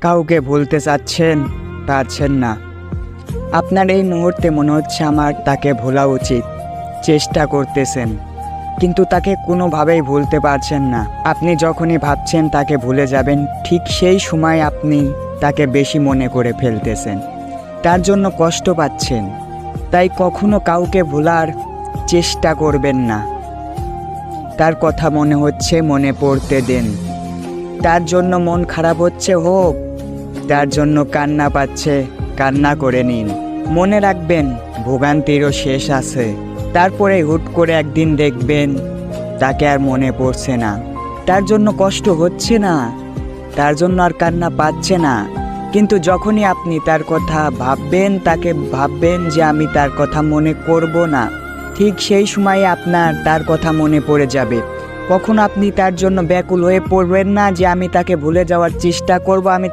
কাউকে ভুলতে চাচ্ছেন, পারছেন না। আপনার এই মুহূর্তে মনে হচ্ছে আমার তাকে ভোলা উচিত, চেষ্টা করতেছেন, কিন্তু তাকে কোনোভাবেই ভুলতে পারছেন না। আপনি যখনই ভাবছেন তাকে ভুলে যাবেন, ঠিক সেই সময় আপনি তাকে বেশি মনে করে ফেলতেছেন, তার জন্য কষ্ট পাচ্ছেন। তাই কখনো কাউকে ভোলার চেষ্টা করবেন না। তার কথা মনে হচ্ছে, মনে পড়তে দেন। তার জন্য মন খারাপ হচ্ছে, হোক। তার জন্য কান্না পাচ্ছে, কান্না করে নিন। মনে রাখবেন, ভোগান্তিরও শেষ আছে। তারপরে হুট করে একদিন দেখবেন তাকে আর মনে পড়ছে না, তার জন্য কষ্ট হচ্ছে না, তার জন্য আর কান্না পাচ্ছে না। কিন্তু যখনই আপনি তার কথা ভাববেন, তাকে ভাববেন যে আমি তার কথা মনে করব না, ঠিক সেই সময়ে আপনার তার কথা মনে পড়ে যাবে। কখনো আপনি তার জন্য ব্যাকুল হয়ে পড়বেন না যে আমি তাকে ভুলে যাওয়ার চেষ্টা করব, আমি